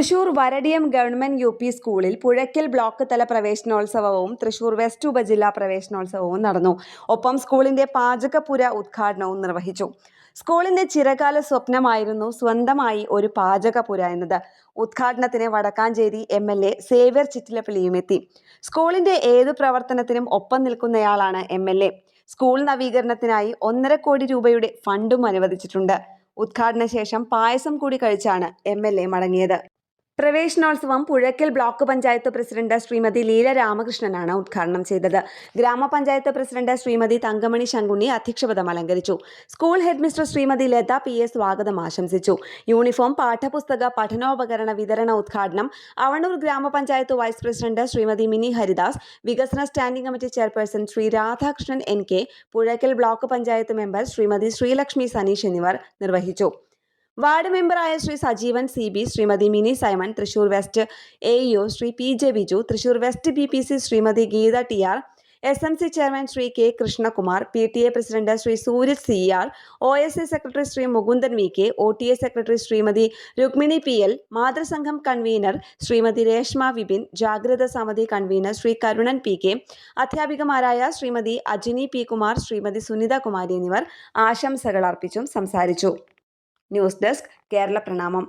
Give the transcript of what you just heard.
Thrissur Varadiyam government UP. സ്കൂളിൽ Puzhakkal block തല പ്രവേശനോത്സവവും Thrissur west ഉപജില്ലാ പ്രവേശനോത്സവവും നടന്നു. ഒപ്പം സ്കൂളിന്റെ പാചകപ്പുര ഉദ്ഘാടനവും നിർവഹിച്ചു. സ്കൂളിന്റെ ചിരകാല സ്വപ്നമായിരുന്നു സ്വന്തമായി ഒരു പാചകപ്പുര എന്നത്. ഉദ്ഘാടനത്തിന് വടക്കാഞ്ചേരി എം.എൽ.എ. സേവ്യർ ചിറ്റിലപ്പള്ളിയും എത്തി. സ്കൂളിന്റെ ഏതു പ്രവർത്തനത്തിനും ഒപ്പം നിൽക്കുന്നയാളാണ് എം.എൽ.എ. സ്കൂൾ നവീകരണത്തിനായി 1.5 കോടി രൂപയുടെ ഫണ്ടും അനുവദിച്ചിട്ടുണ്ട്. ഉദ്ഘാടന ശേഷം പായസം കൂടി കഴിച്ചാണ് എം.എൽ.എ. മടങ്ങിയത്. പ്രവേശനോത്സവം പുഴയ്ക്കൽ ബ്ലോക്ക് പഞ്ചായത്ത് പ്രസിഡന്റ് ശ്രീമതി ലീല രാമകൃഷ്ണനാണ് ഉദ്ഘാടനം ചെയ്തത്. ഗ്രാമപഞ്ചായത്ത് പ്രസിഡന്റ് ശ്രീമതി തങ്കമണി ശങ്കുണ്ണി അധ്യക്ഷപദം അലങ്കരിച്ചു. School headmistress Shrimati Latha PA. സ്വാഗതം ആശംസിച്ചു. യൂണിഫോം, പാഠപുസ്തക, പഠനോപകരണ വിതരണ ഉദ്ഘാടനം അവണൂർ ഗ്രാമപഞ്ചായത്ത് വൈസ് പ്രസിഡന്റ് ശ്രീമതി മിനി ഹരിദാസ്, വികസന standing committee chairperson Shri Radhakrishnan NK, Puzhakkal block panchayat member Shrimati Sreelakshmi Saneesh എന്നിവർ നിർവഹിച്ചു. വാർഡ് മെമ്പറായ Shri Sajeevan CB, Shrimati Mini Simon, Thrissur west AEO Shri PJ. Biju, Thrissur west BPC Shrimati Geetha TR, SMC chairman Shri K. Krishnakumar, PTA president Shri Sooraj CR, OSA secretary Shri Mukundan VK, OTA secretary Shrimati Rukmini PL, മാതൃസംഘം കൺവീനർ ശ്രീമതി രേഷ്മ വിപിൻ, ജാഗ്രത സമിതി കൺവീനർ ശ്രീ കരുണൻ പി.കെ, അധ്യാപികമാരായ Shrimati Ajini P. Kumar, Shrimati Sunitha Kumari എന്നിവർ ആശംസകൾ അർപ്പിച്ചും സംസാരിച്ചു. ന്യൂസ് ഡെസ്ക് കേരള പ്രണാമം.